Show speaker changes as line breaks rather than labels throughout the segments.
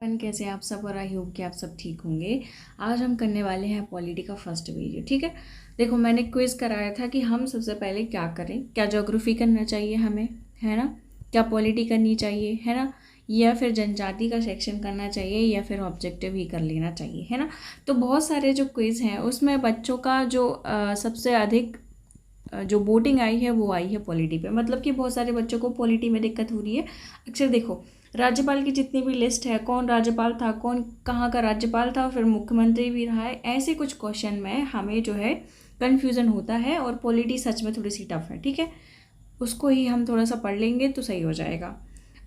कैसे आप सब, और आई होप कि आप सब ठीक होंगे। आज हम करने वाले हैं पॉलिटी का फर्स्ट वीडियो। ठीक है, देखो मैंने क्विज कराया था कि हम सबसे पहले क्या करें, क्या ज्योग्राफी करना चाहिए हमें, है ना, क्या पॉलिटी करनी चाहिए, है ना, या फिर जनजाति का सेक्शन करना चाहिए, या फिर ऑब्जेक्टिव ही कर लेना चाहिए, है ना। तो बहुत सारे जो क्विज हैं उसमें बच्चों का जो सबसे अधिक जो वोटिंग आई है वो आई है पॉलिटी पे। मतलब कि बहुत सारे बच्चों को पॉलिटी में दिक्कत हो रही है। अक्सर देखो राज्यपाल की जितनी भी लिस्ट है, कौन राज्यपाल था, कौन कहाँ का राज्यपाल था, फिर मुख्यमंत्री भी रहा है, ऐसे कुछ क्वेश्चन में हमें जो है कन्फ्यूज़न होता है। और पॉलिटी सच में थोड़ी सी टफ है। ठीक है, उसको ही हम थोड़ा सा पढ़ लेंगे तो सही हो जाएगा।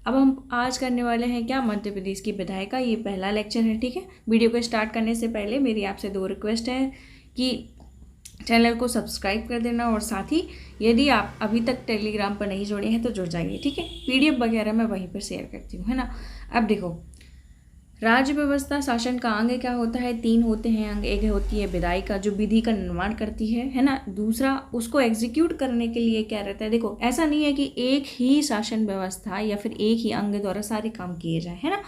अब हम आज करने वाले हैं क्या, मध्य प्रदेश की विधायक का ये पहला लेक्चर है। ठीक है, वीडियो को स्टार्ट करने से पहले मेरी आपसे 2 रिक्वेस्ट है कि चैनल को सब्सक्राइब कर देना, और साथ ही यदि आप अभी तक टेलीग्राम पर नहीं जुड़े हैं तो जुड़ जाइए। ठीक है, पीडीएफ वगैरह मैं वहीं पर शेयर करती हूँ, है ना। अब देखो, राज्य व्यवस्था शासन का अंग क्या होता है, 3 होते हैं अंग। एक होती है विधायिका जो विधि का निर्माण करती है ना। दूसरा, उसको एग्जीक्यूट करने के लिए क्या रहता है, देखो ऐसा नहीं है कि एक ही शासन व्यवस्था या फिर एक ही अंग द्वारा सारे काम किए जाए, है ना।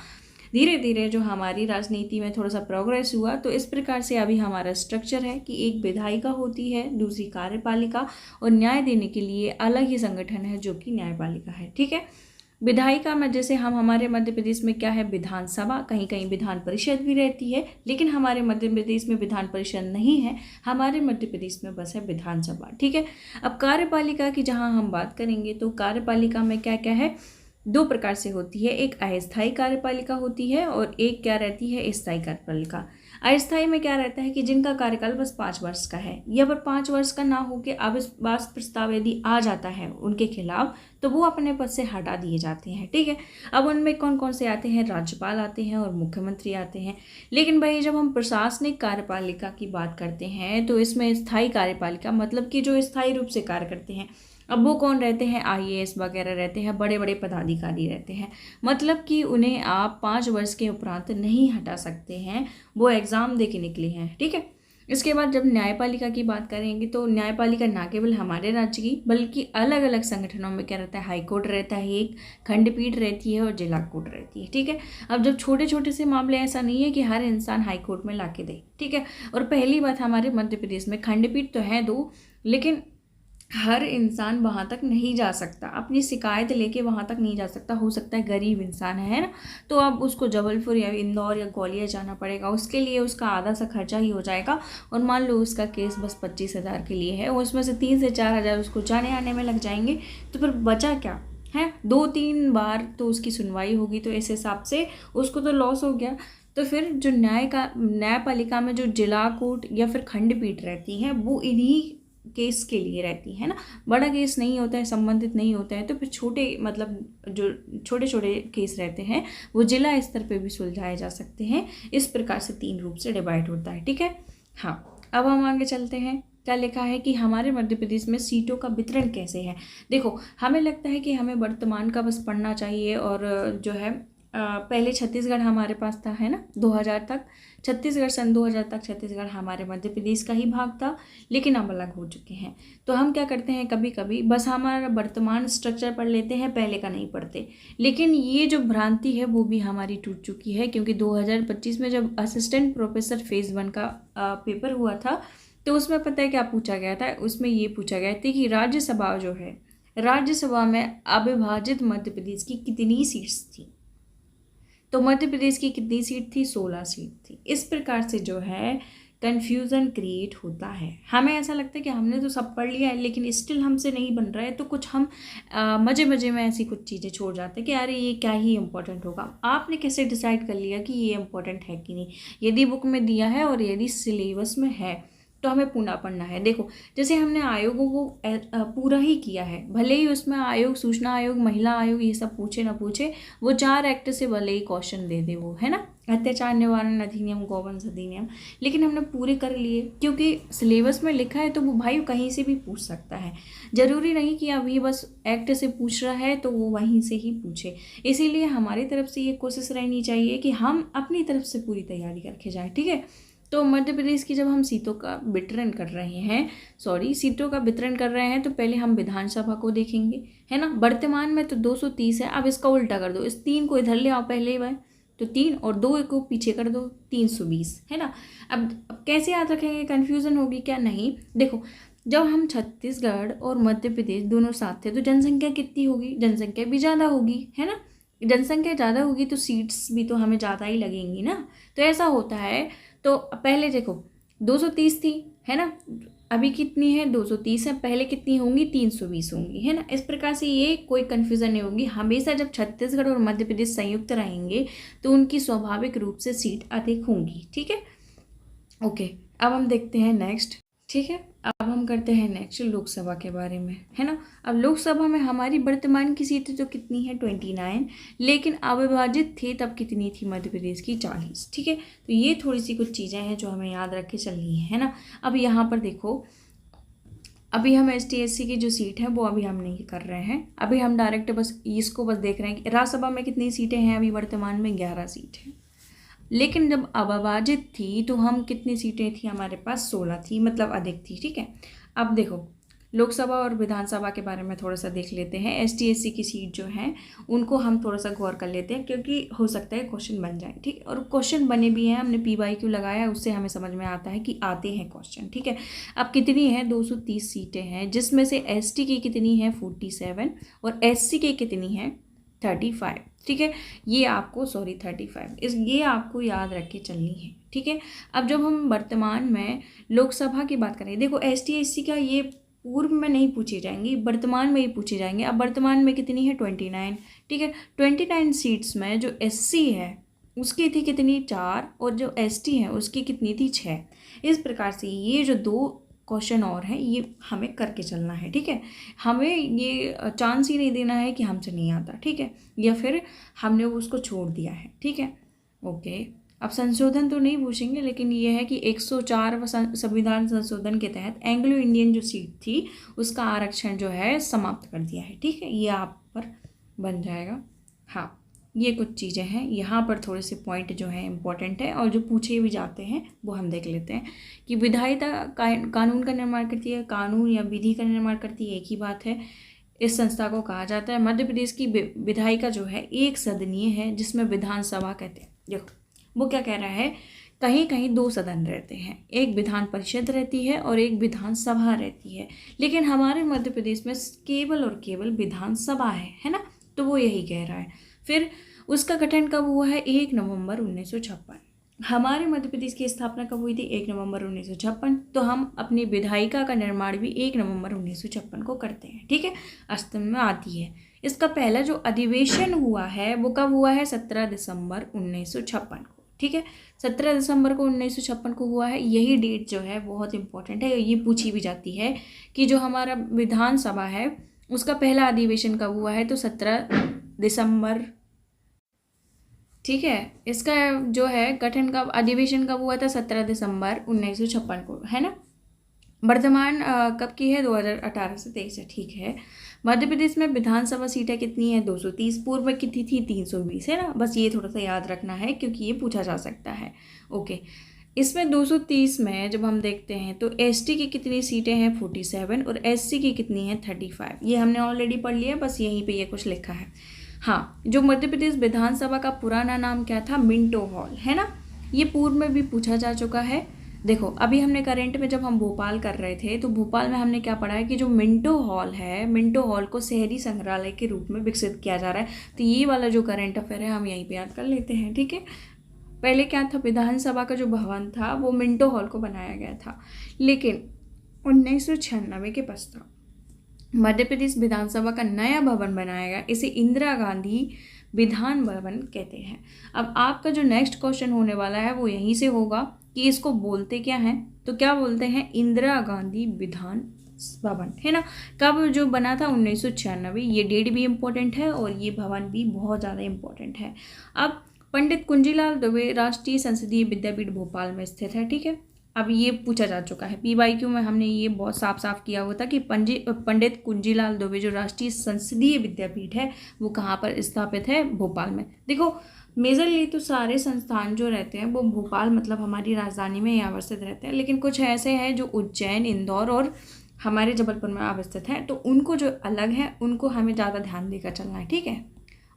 धीरे धीरे जो हमारी राजनीति में थोड़ा सा प्रोग्रेस हुआ, तो इस प्रकार से अभी हमारा स्ट्रक्चर है कि एक विधायिका होती है, दूसरी कार्यपालिका, और न्याय देने के लिए अलग ही संगठन है जो कि न्यायपालिका है। ठीक है, विधायिका में जैसे हमारे मध्य प्रदेश में क्या है, विधानसभा, कहीं कहीं विधान परिषद भी रहती है, लेकिन हमारे मध्य प्रदेश में विधान परिषद नहीं है, हमारे मध्य प्रदेश में बस है विधानसभा। ठीक है, अब कार्यपालिका की जहाँ हम बात करेंगे तो कार्यपालिका में क्या क्या है, 2 प्रकार से होती है। एक अस्थायी कार्यपालिका होती है और एक क्या रहती है, स्थायी कार्यपालिका। अस्थायी में क्या रहता है कि जिनका कार्यकाल बस 5 वर्ष का है, या फिर 5 वर्ष का ना होकर अविश्वास प्रस्ताव यदि आ जाता है उनके खिलाफ, तो वो अपने पद से हटा दिए जाते हैं। ठीक है, अब उनमें कौन कौन से आते हैं, राज्यपाल आते हैं और मुख्यमंत्री आते हैं। लेकिन भाई जब हम प्रशासनिक कार्यपालिका की बात करते हैं तो इसमें स्थायी कार्यपालिका, मतलब कि जो स्थायी रूप से कार्य करते हैं, अब वो कौन रहते हैं, आईएएस वगैरह रहते हैं, बड़े बड़े पदाधिकारी रहते हैं। मतलब कि उन्हें आप 5 वर्ष के उपरांत नहीं हटा सकते हैं, वो एग्ज़ाम दे के निकले हैं। ठीक है, इसके बाद जब न्यायपालिका की बात करेंगे तो न्यायपालिका ना केवल हमारे राज्य की बल्कि अलग अलग संगठनों में क्या रहता है, हाईकोर्ट रहता है, एक खंडपीठ रहती है और जिला कोर्ट रहती है। ठीक है, अब जब छोटे छोटे से मामले, ऐसा नहीं है कि हर इंसान हाईकोर्ट में ला के दे। ठीक है, और पहली बात, हमारे मध्य प्रदेश में खंडपीठ तो है 2, लेकिन हर इंसान वहाँ तक नहीं जा सकता, अपनी शिकायत लेके वहाँ तक नहीं जा सकता। हो सकता है गरीब इंसान है ना, तो अब उसको जबलपुर या इंदौर या ग्वालियर जाना पड़ेगा, उसके लिए उसका आधा सा खर्चा ही हो जाएगा। और मान लो उसका केस बस 25,000 के लिए है, उसमें से 3 से 4 हज़ार उसको जाने आने में लग जाएंगे, तो फिर बचा क्या है, 2-3 बार तो उसकी सुनवाई होगी, तो इस हिसाब से उसको तो लॉस हो गया। तो फिर जो न्यायपालिका में जो जिला कोर्ट या फिर खंडपीठ रहती हैं, वो इन्हीं केस के लिए रहती है ना। बड़ा केस नहीं होता है, संबंधित नहीं होता है, तो फिर छोटे, मतलब जो छोटे छोटे केस रहते हैं वो जिला स्तर पे भी सुलझाए जा सकते हैं। इस प्रकार से 3 रूप से डिवाइड होता है। ठीक है, हाँ, अब हम आगे चलते हैं। क्या लिखा है कि हमारे मध्य प्रदेश में सीटों का वितरण कैसे है। देखो, हमें लगता है कि हमें वर्तमान का बस पढ़ना चाहिए, और जो है पहले छत्तीसगढ़ हमारे पास था, है ना, 2000 तक छत्तीसगढ़, सन 2000 तक छत्तीसगढ़ हमारे मध्य प्रदेश का ही भाग था, लेकिन अब अलग हो चुके हैं। तो हम क्या करते हैं, कभी कभी बस हमारा वर्तमान स्ट्रक्चर पढ़ लेते हैं, पहले का नहीं पढ़ते। लेकिन ये जो भ्रांति है वो भी हमारी टूट चुकी है, क्योंकि 2025 में जब असिस्टेंट प्रोफेसर फेज़ 1 का पेपर हुआ था, तो उसमें पता है क्या पूछा गया था, उसमें ये पूछा गया था कि राज्यसभा जो है, राज्यसभा में अविभाजित मध्य प्रदेश की कितनी सीट्स थी। तो मध्य प्रदेश की कितनी सीट थी, 16 सीट थी। इस प्रकार से जो है कन्फ्यूज़न क्रिएट होता है। हमें ऐसा लगता है कि हमने तो सब पढ़ लिया है, लेकिन स्टिल हमसे नहीं बन रहा है, तो कुछ हम मज़े मज़े में ऐसी कुछ चीज़ें छोड़ जाते हैं कि अरे ये क्या ही इंपॉर्टेंट होगा। आपने कैसे डिसाइड कर लिया कि ये इंपॉर्टेंट है कि नहीं। यदि बुक में दिया है और यदि सिलेबस में है तो हमें पूरा पढ़ना है। देखो, जैसे हमने आयोगों को पूरा ही किया है, भले ही उसमें आयोग, सूचना आयोग, महिला आयोग, ये सब पूछे ना पूछे, वो 4 एक्ट से भले ही क्वेश्चन दे दे वो, है ना, अत्याचार निवारण अधिनियम, गौवंश अधिनियम, लेकिन हमने पूरे कर लिए क्योंकि सिलेबस में लिखा है, तो वो भाई कहीं से भी पूछ सकता है। ज़रूरी नहीं कि अब ये बस एक्ट से पूछ रहा है तो वो वहीं से ही पूछे। इसीलिए हमारी तरफ से ये कोशिश रहनी चाहिए कि हम अपनी तरफ से पूरी तैयारी करके जाएँ। ठीक है, तो मध्य प्रदेश की जब हम सीटों का वितरण कर रहे हैं, तो पहले हम विधानसभा को देखेंगे, है ना। वर्तमान में तो 230 है, अब इसका उल्टा कर दो, इस 3 को इधर ले आओ पहले ही बार, तो 3 और 2 को पीछे कर दो, 320 है ना। अब कैसे याद रखेंगे, कन्फ्यूज़न होगी क्या? नहीं, देखो जब हम छत्तीसगढ़ और मध्य प्रदेश दोनों साथ थे तो जनसंख्या कितनी होगी? जनसंख्या भी ज़्यादा होगी, है ना। जनसंख्या ज़्यादा होगी तो सीट्स भी तो हमें ज़्यादा ही लगेंगी ना। तो ऐसा होता है। तो पहले देखो 230 थी, है ना, अभी कितनी है? 230 है। पहले कितनी होंगी? 320 होंगी, है ना। इस प्रकार से ये कोई कन्फ्यूज़न नहीं होगी। हमेशा जब छत्तीसगढ़ और मध्य प्रदेश संयुक्त रहेंगे तो उनकी स्वाभाविक रूप से सीट अधिक होंगी, ठीक है। ओके, अब हम देखते हैं नेक्स्ट, ठीक है। अब हम करते हैं नेक्स्ट लोकसभा के बारे में, है ना। अब लोकसभा में हमारी वर्तमान की सीटें तो कितनी है? 29, लेकिन अविभाजित थे तब कितनी थी मध्य प्रदेश की? 40, ठीक है। तो ये थोड़ी सी कुछ चीज़ें हैं जो हमें याद रख के चलनी है ना। अब यहाँ पर देखो, अभी हम ST/SC की जो सीट है वो अभी हम नहीं कर रहे हैं। अभी हम डायरेक्ट बस इसको बस देख रहे हैं कि राज्यसभा में कितनी सीटें हैं। अभी वर्तमान में 11 सीट हैं, लेकिन जब अविभाजित थी तो हम कितनी सीटें थी? हमारे पास 16 थी, मतलब अधिक थी, ठीक है। अब देखो लोकसभा और विधानसभा के बारे में थोड़ा सा देख लेते हैं। ST/SC की सीट जो है उनको हम थोड़ा सा गौर कर लेते हैं, क्योंकि हो सकता है क्वेश्चन बन जाए, ठीक है। और क्वेश्चन बने भी हैं, हमने PYQ लगाया, उससे हमें समझ में आता है कि आते हैं क्वेश्चन, ठीक है। अब कितनी है? 230 सीटें हैं, जिसमें से ST की कितनी है? 47, और SC की कितनी है? 35, ठीक है। ये आपको 35 ये आपको याद रख के चलनी है, ठीक है। अब जब हम वर्तमान में लोकसभा की बात करें, देखो ST/SC का ये पूर्व में नहीं पूछे जाएंगी, वर्तमान में ही पूछे जाएंगे। अब वर्तमान में कितनी है? 29, ठीक है। 29 सीट्स में जो SC है उसकी थी कितनी? 4, और जो ST है उसकी कितनी थी? 6। इस प्रकार से ये जो 2 क्वेश्चन और हैं ये हमें करके चलना है, ठीक है। हमें ये चांस ही नहीं देना है कि हमसे नहीं आता, ठीक है, या फिर हमने उसको छोड़ दिया है, ठीक है। ओके, अब संशोधन तो नहीं पूछेंगे, लेकिन ये है कि 104 संविधान संशोधन के तहत एंग्लो इंडियन जो सीट थी उसका आरक्षण जो है समाप्त कर दिया है, ठीक है। ये आप पर बन जाएगा। हाँ, ये कुछ चीज़ें हैं, यहाँ पर थोड़े से पॉइंट जो है इम्पोर्टेंट है और जो पूछे भी जाते हैं वो हम देख लेते हैं। कि विधायिका कानून का निर्माण करती है, कानून या विधि का निर्माण करती है, एक ही बात है। इस संस्था को कहा जाता है। मध्य प्रदेश की विधायिका जो है एक सदनीय है, जिसमें विधानसभा कहते हैं। देखो वो क्या कह रहा है, कहीं कहीं 2 सदन रहते हैं, एक विधान परिषद रहती है और एक विधानसभा रहती है, लेकिन हमारे मध्य प्रदेश में केवल और केवल विधानसभा है ना। तो वो यही कह रहा है। फिर उसका गठन कब हुआ है? 1 नवंबर 1956। हमारे मध्य प्रदेश की स्थापना कब हुई थी? 1 नवंबर 1956। तो हम अपनी विधायिका का निर्माण भी 1 नवंबर 1956 को करते हैं, ठीक है, अस्तित्व में आती है। इसका पहला जो अधिवेशन हुआ है वो कब हुआ है? 17 दिसंबर 1956 को, ठीक है। 17 दिसंबर को 1956 को हुआ है। यही डेट जो है बहुत इंपॉर्टेंट है, ये पूछी भी जाती है कि जो हमारा विधानसभा है उसका पहला अधिवेशन कब हुआ है? तो 17 दिसंबर, ठीक है। इसका जो है गठन का अधिवेशन कब हुआ था? 17 दिसंबर 1956 को, है ना। वर्तमान कब की है? 2018 से 23 है, ठीक है। मध्य प्रदेश में विधानसभा सीटें कितनी है? 230। पूर्व में कितनी थी? 320, है ना। बस ये थोड़ा सा याद रखना है क्योंकि ये पूछा जा सकता है। ओके, इसमें 230 में जब हम देखते हैं तो ST की कितनी सीटें हैं? 47, और SC की कितनी है? 35। ये हमने ऑलरेडी पढ़ लिया, बस यहीं पे ये कुछ लिखा है। हाँ, जो मध्य प्रदेश विधानसभा का पुराना नाम क्या था? मिंटो हॉल, है ना। ये पूर्व में भी पूछा जा चुका है। देखो अभी हमने करंट में जब हम भोपाल कर रहे थे तो भोपाल में हमने क्या पढ़ा है कि जो मिंटो हॉल है, मिंटो हॉल को शहरी संग्रहालय के रूप में विकसित किया जा रहा है। तो ये वाला जो करंट अफेयर है हम यहीं पे याद कर लेते हैं, ठीक है। पहले क्या था? विधानसभा का जो भवन था वो मिंटो हॉल को बनाया गया था, लेकिन 1996 के पश्चात मध्य प्रदेश विधानसभा का नया भवन बनाया गया। इसे इंदिरा गांधी विधान भवन कहते हैं। अब आपका जो नेक्स्ट क्वेश्चन होने वाला है वो यहीं से होगा कि इसको बोलते क्या हैं? तो क्या बोलते हैं? इंदिरा गांधी विधान भवन, है ना। कब जो बना था? 1996। ये डेट भी इम्पोर्टेंट है और ये भवन भी बहुत ज़्यादा इम्पोर्टेंट है। अब पंडित कुंजीलाल दुबे राष्ट्रीय संसदीय विद्यापीठ भोपाल में स्थित है, ठीक है। अब ये पूछा जा चुका है, PYQ में हमने ये बहुत साफ साफ किया हुआ था कि पंडित कुंजीलाल दुबे जो राष्ट्रीय संसदीय विद्यापीठ है वो कहाँ पर स्थापित है? भोपाल में। देखो मेजरली तो सारे संस्थान जो रहते हैं वो भोपाल मतलब हमारी राजधानी में ही अवस्थित रहते हैं, लेकिन कुछ ऐसे हैं जो उज्जैन, इंदौर और हमारे जबलपुर में अवस्थित हैं। तो उनको जो अलग है उनको हमें ज़्यादा ध्यान देकर चलना है, ठीक है।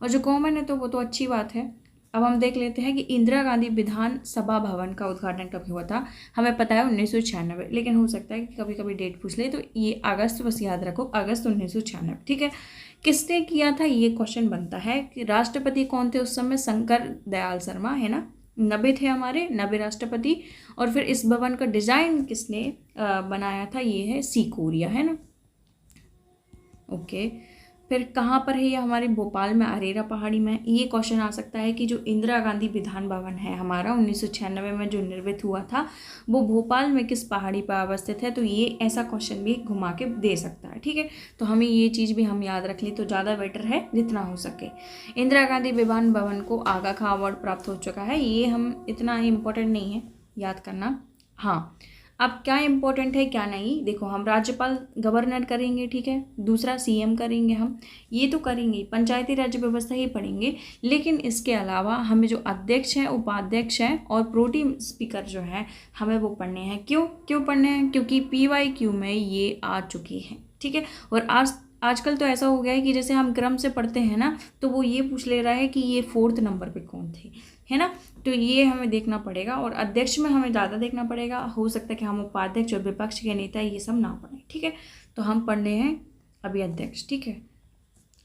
और जो कॉमन है तो वो तो अच्छी बात है। अब हम देख लेते हैं कि इंदिरा गांधी विधान सभा भवन का उद्घाटन कब हुआ था। हमें पता है 1996, लेकिन हो सकता है कि कभी कभी डेट पूछ ले, तो ये अगस्त, बस याद रखो अगस्त 1996, ठीक है। किसने किया था ये क्वेश्चन बनता है कि राष्ट्रपति कौन थे उस समय, शंकर दयाल शर्मा, है ना, 90 थे हमारे, 90 राष्ट्रपति। और फिर इस भवन का डिजाइन किसने बनाया था, ये है सिकोरिया, है ना। ओके, फिर कहाँ पर है ये, हमारे भोपाल में, अरेरा पहाड़ी में। ये क्वेश्चन आ सकता है कि जो इंदिरा गांधी विधान भवन है हमारा 1996 में जो निर्मित हुआ था, वो भोपाल में किस पहाड़ी पर अवस्थित है। तो ये ऐसा क्वेश्चन भी घुमा के दे सकता है, ठीक है। तो हमें ये चीज़ भी हम याद रख लें तो ज़्यादा बेटर है जितना हो सके। इंदिरा गांधी विधान भवन को आगा खां अवार्ड प्राप्त हो चुका है, ये हम इतना इम्पोर्टेंट नहीं है याद करना। हाँ, अब क्या इम्पोर्टेंट है क्या नहीं, देखो हम राज्यपाल गवर्नर करेंगे, ठीक है, दूसरा सीएम करेंगे, हम ये तो करेंगे, पंचायती राज व्यवस्था ही पढ़ेंगे। लेकिन इसके अलावा हमें जो अध्यक्ष हैं, उपाध्यक्ष हैं और प्रोटेम स्पीकर जो है, हमें वो पढ़ने हैं। क्यों पढ़ने हैं, क्योंकि PYQ में ये आ चुकी है, ठीक है। और आजकल तो ऐसा हो गया है कि जैसे हम क्रम से पढ़ते हैं ना, तो वो ये पूछ ले रहा है कि ये 4th नंबर पे कौन थे, है ना। तो ये हमें देखना पड़ेगा, और अध्यक्ष में हमें ज़्यादा देखना पड़ेगा। हो सकता है कि हम उपाध्यक्ष और विपक्ष के नेता ये सब ना पढ़ें, ठीक है। तो हम पढ़ने हैं अभी अध्यक्ष, ठीक है।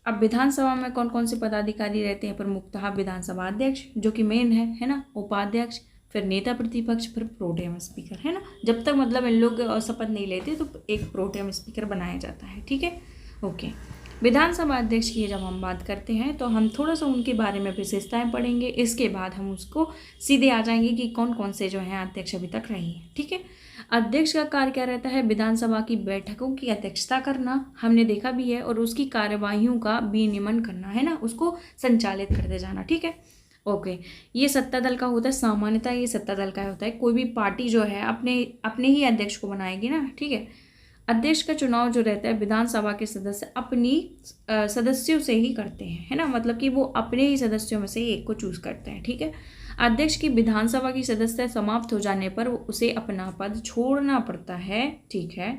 अब विधानसभा में कौन कौन से पदाधिकारी रहते हैं, प्रमुखतः विधानसभा अध्यक्ष जो कि मेन है ना, उपाध्यक्ष, फिर नेता प्रतिपक्ष, फिर प्रोटेम स्पीकर, है ना। जब तक मतलब इन लोग शपथ नहीं लेते तो एक प्रोटेम स्पीकर बनाया जाता है, ठीक है। ओके, विधानसभा अध्यक्ष की जब हम बात करते हैं तो हम थोड़ा सा उनके बारे में विशेषताएं पढ़ेंगे। इसके बाद हम उसको सीधे आ जाएंगे कि कौन कौन से जो हैं अध्यक्ष अभी तक रहे हैं, ठीक है। अध्यक्ष का कार्य क्या रहता है, विधानसभा की बैठकों की अध्यक्षता करना, हमने देखा भी है, और उसकी कार्यवाहियों का विनियमन करना, है ना, उसको संचालित करते जाना, ठीक है। ओके, ये सत्ता दल का होता है, सामान्यतः ये सत्ता दल का होता है। कोई भी पार्टी जो है अपने ही अध्यक्ष को बनाएगी ना, ठीक है। अध्यक्ष का चुनाव जो रहता है विधानसभा के सदस्य अपनी सदस्यों से ही करते हैं, है ना, मतलब कि वो अपने ही सदस्यों में से एक को चूज करते हैं, ठीक है। अध्यक्ष की विधानसभा की सदस्य समाप्त हो जाने पर उसे अपना पद छोड़ना पड़ता है, ठीक है।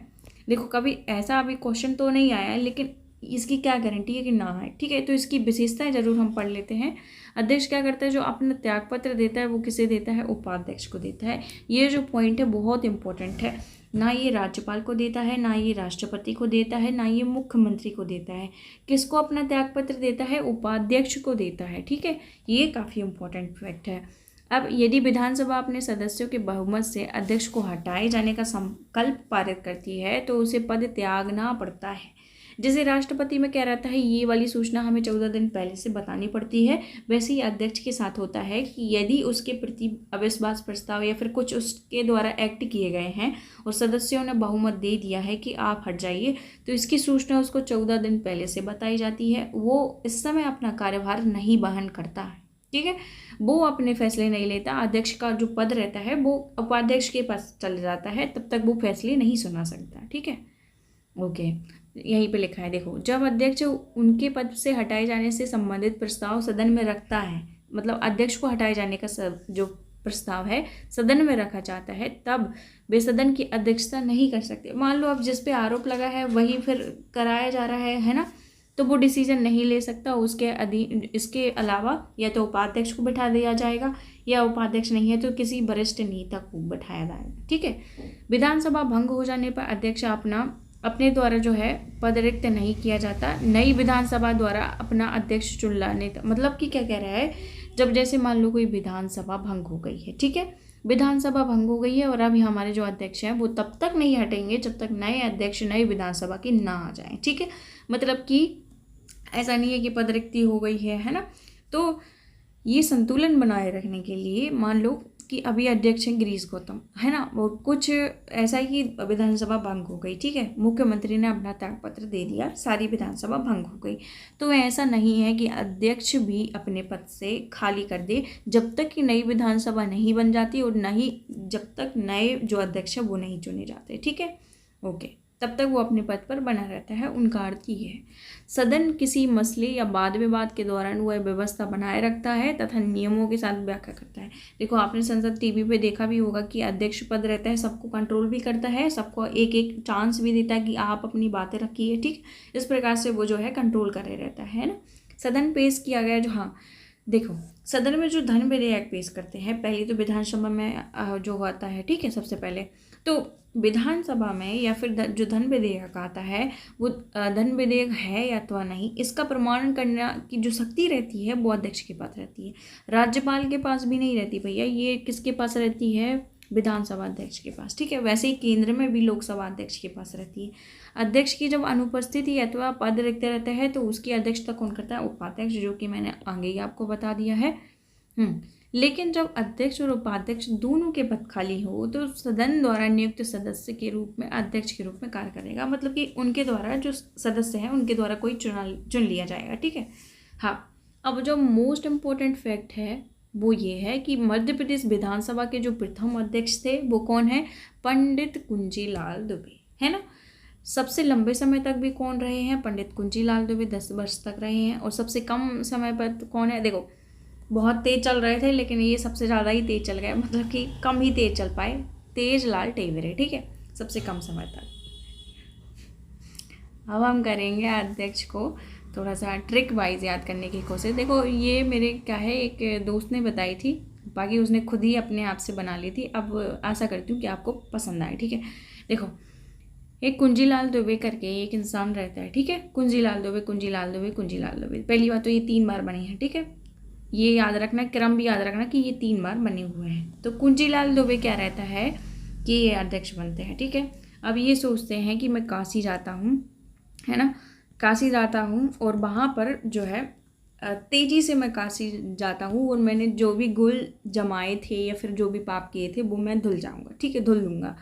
देखो कभी ऐसा अभी क्वेश्चन तो नहीं आया है, लेकिन इसकी क्या गारंटी है कि ना आए, ठीक है। तो इसकी विशेषताएं जरूर हम पढ़ लेते हैं। अध्यक्ष क्या करता है, जो अपना त्यागपत्र देता है वो किसे देता है, उपाध्यक्ष को देता है। ये जो पॉइंट है बहुत इंपॉर्टेंट है, ना ये राज्यपाल को देता है, ना ये राष्ट्रपति को देता है, ना ये मुख्यमंत्री को देता है। किसको अपना त्यागपत्र देता है, उपाध्यक्ष को देता है, ठीक है। ये काफ़ी इंपॉर्टेंट फैक्ट है। अब यदि विधानसभा अपने सदस्यों के बहुमत से अध्यक्ष को हटाए जाने का संकल्प पारित करती है तो उसे पद त्यागना पड़ता है। जैसे राष्ट्रपति में क्या रहता है, ये वाली सूचना हमें 14 दिन पहले से बतानी पड़ती है, वैसे ही अध्यक्ष के साथ होता है कि यदि उसके प्रति अविश्वास प्रस्ताव या फिर कुछ उसके द्वारा एक्ट किए गए हैं और सदस्यों ने बहुमत दे दिया है कि आप हट जाइए, तो इसकी सूचना उसको 14 दिन पहले से बताई जाती है। वो इस समय अपना कार्यभार नहीं वहन करता है, ठीक है, वो अपने फैसले नहीं लेता। अध्यक्ष का जो पद रहता है वो उपाध्यक्ष के पास चल जाता है, तब तक वो फैसले नहीं सुना सकता, ठीक है। ओके, यहीं पे लिखा है, देखो, जब अध्यक्ष उनके पद से हटाए जाने से संबंधित प्रस्ताव सदन में रखता है, मतलब अध्यक्ष को हटाए जाने का जो प्रस्ताव है सदन में रखा जाता है, तब वे सदन की अध्यक्षता नहीं कर सकते। मान लो अब जिस पे आरोप लगा है वही फिर कराया जा रहा है ना, तो वो डिसीजन नहीं ले सकता। उसके इसके अलावा या तो उपाध्यक्ष को बैठा दिया जाएगा, या उपाध्यक्ष नहीं है तो किसी वरिष्ठ नेता को बैठाया जाएगा, ठीक है। विधानसभा भंग हो जाने पर अध्यक्ष अपने द्वारा जो है पद रिक्त नहीं किया जाता, नई विधानसभा द्वारा अपना अध्यक्ष चुन लाने, मतलब कि क्या कह रहा है, जब जैसे मान लो कोई विधानसभा भंग हो गई है, ठीक है, विधानसभा भंग हो गई है और अभी हमारे जो अध्यक्ष हैं वो तब तक नहीं हटेंगे जब तक नए अध्यक्ष नई विधानसभा की ना आ जाए, ठीक है। मतलब कि ऐसा नहीं है कि पद रिक्ति हो गई है ना। तो ये संतुलन बनाए रखने के लिए मान लो कि अभी अध्यक्ष हैं गिरीश गौतम, है ना, वो कुछ ऐसा ही कि विधानसभा भंग हो गई, ठीक है, मुख्यमंत्री ने अपना त्यागपत्र दे दिया, सारी विधानसभा भंग हो गई। तो ऐसा नहीं है कि अध्यक्ष भी अपने पद से खाली कर दे जब तक कि नई विधानसभा नहीं बन जाती और नहीं जब तक नए जो अध्यक्ष है वो नहीं चुने जाते, ठीक है। ओके, तब तक वो अपने पद पर बना रहता है। उनका अर्थ ये है, सदन किसी मसले या वाद विवाद के दौरान वह व्यवस्था बनाए रखता है तथा नियमों के साथ व्याख्या करता है। देखो आपने संसद टीवी पे देखा भी होगा कि अध्यक्ष पद रहता है, सबको कंट्रोल भी करता है, सबको एक एक चांस भी देता है कि आप अपनी बातें रखिए, ठीक। इस प्रकार से वो जो है कंट्रोल करे रहता है ना। सदन पेश किया गया जो, हाँ, देखो, सदन में जो धन विधेयक पेश करते हैं, पहले तो विधानसभा में जो होता है, ठीक है, सबसे पहले तो विधानसभा में या फिर जो धन विधेयक आता है वो धन विधेयक है या अथवा नहीं, इसका प्रमाणन करने की जो शक्ति रहती है वो अध्यक्ष के पास रहती है, राज्यपाल के पास भी नहीं रहती भैया। ये किसके पास रहती है? विधानसभा अध्यक्ष के पास, ठीक है। वैसे ही केंद्र में भी लोकसभा अध्यक्ष के पास रहती है। अध्यक्ष की जब अनुपस्थिति अथवा पद रिक्त रहता है तो उसकी अध्यक्षता कौन करता है? उपाध्यक्ष, जो कि मैंने आगे ही आपको बता दिया है। लेकिन जब अध्यक्ष और उपाध्यक्ष दोनों के पद खाली हो तो सदन द्वारा नियुक्त सदस्य के रूप में अध्यक्ष के रूप में कार्य करेगा, मतलब कि उनके द्वारा जो सदस्य हैं उनके द्वारा कोई चुन लिया जाएगा, ठीक है। हाँ, अब जो मोस्ट इम्पोर्टेंट फैक्ट है वो ये है कि मध्य प्रदेश विधानसभा के जो प्रथम अध्यक्ष थे वो कौन है? पंडित कुंजीलाल दुबे, है ना। सबसे लंबे समय तक भी कौन रहे हैं? पंडित कुंजीलाल दुबे 10 वर्ष तक रहे हैं। और सबसे कम समय पर कौन है? देखो, बहुत तेज चल रहे थे लेकिन ये सबसे ज़्यादा ही तेज चल गए, मतलब कि कम ही तेज चल पाए, तेजलाल टेवरे, ठीक है, सबसे कम समय तक। अब हम करेंगे अध्यक्ष को थोड़ा सा ट्रिक वाइज याद करने की कोशिश। देखो, ये मेरे क्या है, एक दोस्त ने बताई थी, बाकी उसने खुद ही अपने आप से बना ली थी। अब आशा करती हूँ कि आपको पसंद आए, ठीक है। देखो, एक कुंजीलाल दुबे करके एक इंसान रहता है, ठीक है। कुंजीलाल दुबे, कुंजीलाल दुबे, कुंजीलाल दुबे। पहली बात तो ये 3 बार बनी है, ठीक है। ये याद रखना, क्रम भी याद रखना कि ये 3 बार बने हुए हैं। तो कुंजीलाल दुबे क्या रहता है कि ये अध्यक्ष बनते हैं, ठीक है। अब ये सोचते हैं कि मैं काशी जाता हूँ, है ना, काशी जाता हूँ और वहाँ पर जो है तेज़ी से मैं काशी जाता हूँ और मैंने जो भी गुल जमाए थे या फिर जो भी पाप किए थे वो मैं धुल जाऊँगा, ठीक है, धुल लूँगा।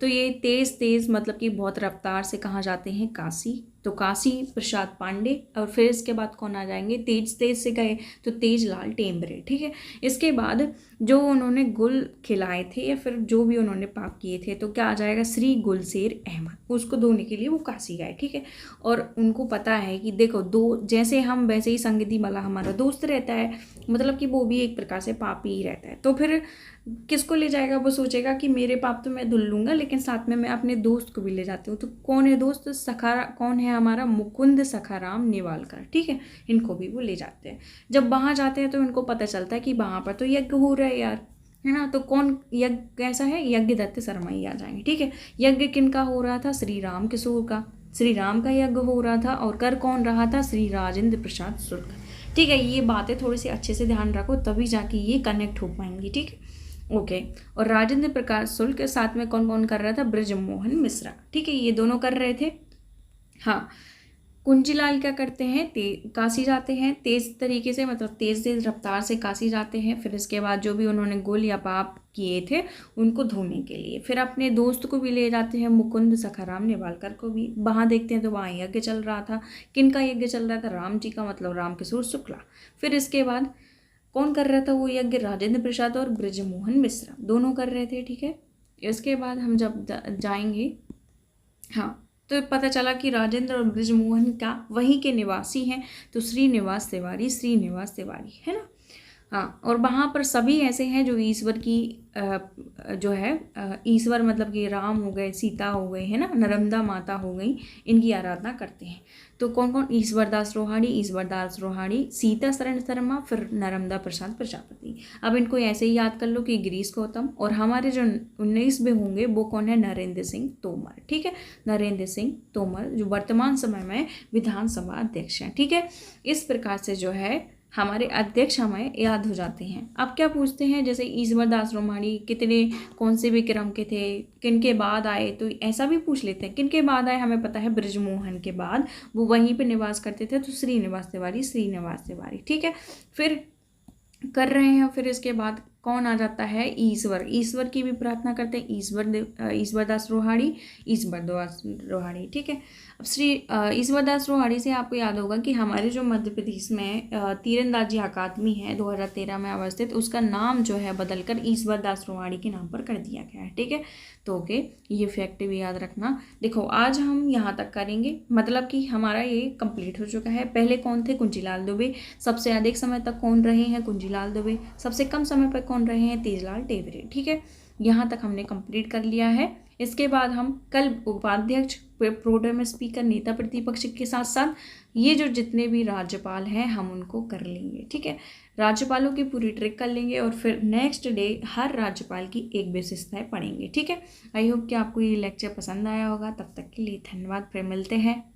तो ये तेज़ मतलब कि बहुत रफ्तार से कहाँ जाते हैं? काशी। तो काशी प्रसाद पांडे, और फिर इसके बाद कौन आ जाएंगे? तेज से गए तो तेजलाल टेम्बरे, ठीक है। इसके बाद जो उन्होंने गुल खिलाए थे या फिर जो भी उन्होंने पाप किए थे तो क्या आ जाएगा? श्री गुलशेर अहमद। उसको धोने के लिए वो काशी गए, ठीक है। और उनको पता है कि देखो, दो जैसे हम वैसे ही संगति वाला हमारा दोस्त रहता है, मतलब कि वो भी एक प्रकार से पापी ही रहता है। तो फिर किसको ले जाएगा? वो सोचेगा कि मेरे पाप तो मैं धुल लूँगा लेकिन साथ में मैं अपने दोस्त को भी ले जाती हूँ। तो कौन है दोस्त? कौन है हमारा? मुकुंद सखाराम नेवालकर, ठीक है। इनको भी वो ले जाते हैं। जब वहाँ जाते हैं तो इनको पता चलता है कि वहाँ पर तो यज्ञ हो रहा है यार, है ना। तो कौन यज्ञ कैसा है? यज्ञ दत्त शर्मा ही आ जाएंगे, ठीक है। यज्ञ किनका हो रहा था? श्री राम किशोर का, श्री राम का यज्ञ हो रहा था। और कर कौन रहा था? श्री राजेंद्र प्रसाद शुक्ल, ठीक है। ये बातें थोड़ी सी अच्छे से ध्यान रखो, तभी जाके ये कनेक्ट हो पाएंगी, ठीक है, ओके। और राजेंद्र प्रकाश शुक्ल के साथ में कौन कौन कर रहा था? ब्रजमोहन मिश्रा, ठीक है, ये दोनों कर रहे थे। हाँ, कुंजीलाल क्या करते हैं? काशी जाते हैं तेज तरीके से, मतलब तेज रफ्तार से काशी जाते हैं। फिर इसके बाद जो भी उन्होंने गुल या पाप किए थे उनको धोने के लिए फिर अपने दोस्त को भी ले जाते हैं, मुकुंद सखाराम नेवालकर को भी। वहाँ देखते हैं तो वहाँ यज्ञ चल रहा था। किन का यज्ञ चल रहा था? राम जी का, मतलब राम किशोर शुक्ला। फिर इसके बाद कौन कर रहा था वो यज्ञ? राजेंद्र प्रसाद और ब्रजमोहन मिश्रा दोनों कर रहे थे, ठीक है। इसके बाद हम जब जाएंगे, हाँ, तो पता चला कि राजेंद्र और ब्रजमोहन का वहीं के निवासी हैं, तो श्रीनिवास तिवारी है ना। हाँ, और वहाँ पर सभी ऐसे हैं जो ईश्वर की जो है ईश्वर, मतलब कि राम हो गए, सीता हो गए, है ना, नर्मदा माता हो गई, इनकी आराधना करते हैं। तो कौन कौन? ईश्वर दास रोहाड़ी, सीता शरण शर्मा, फिर नर्मदा प्रसाद प्रजापति। अब इनको ऐसे ही याद कर लो कि गिरीश गौतम। और हमारे जो 19वें होंगे वो कौन है? नरेंद्र सिंह तोमर, ठीक है, नरेंद्र सिंह तोमर, जो वर्तमान समय में विधानसभा अध्यक्ष हैं, ठीक है। इस प्रकार से जो है हमारे अध्यक्ष हमें याद हो जाते हैं। अब क्या पूछते हैं, जैसे ईश्वर दास रोमाणी कितने कौन से भी क्रम के थे, किन के बाद आए, तो ऐसा भी पूछ लेते हैं। किन के बाद आए? हमें पता है ब्रजमोहन के बाद, वो वहीं पे निवास करते थे, तो श्रीनिवास तिवारी, ठीक है। फिर कर रहे हैं, फिर इसके बाद कौन आ जाता है? ईश्वर की भी प्रार्थना करते हैं, ईश्वर दास रोहाड़ी, ठीक है। अब ईश्वर दास रोहाड़ी से आपको याद होगा कि हमारे जो मध्य प्रदेश में तीरंदाजी अकादमी है 2013 में अवस्थित, उसका नाम जो है बदलकर ईश्वर दास रोहाड़ी के नाम पर कर दिया गया है, ठीक है। तो ओके, ये फैक्ट भी याद रखना। देखो, आज हम यहाँ तक करेंगे, मतलब कि हमारा ये कंप्लीट हो चुका है। पहले कौन थे? कुंजीलाल दुबे। सबसे अधिक समय तक कौन रहे हैं? कुंजीलाल दुबे। सबसे कम समय पर कौन रहे हैं? तेजलाल टेवरे। ठीक है, यहाँ तक हमने कंप्लीट कर लिया है। इसके बाद हम कल उपाध्यक्ष, प्रोटेम स्पीकर, नेता प्रतिपक्ष के साथ साथ ये जो जितने भी राज्यपाल हैं हम उनको कर लेंगे। ठीक है, राज्यपालों की पूरी ट्रिक कर लेंगे और फिर नेक्स्ट डे हर राज्यपाल की एक विशेषताएं पढ़ेंगे। ठीक है, आई होप कि आपको ये लेक्चर पसंद आया होगा। तब तक के लिए धन्यवाद, फिर मिलते हैं।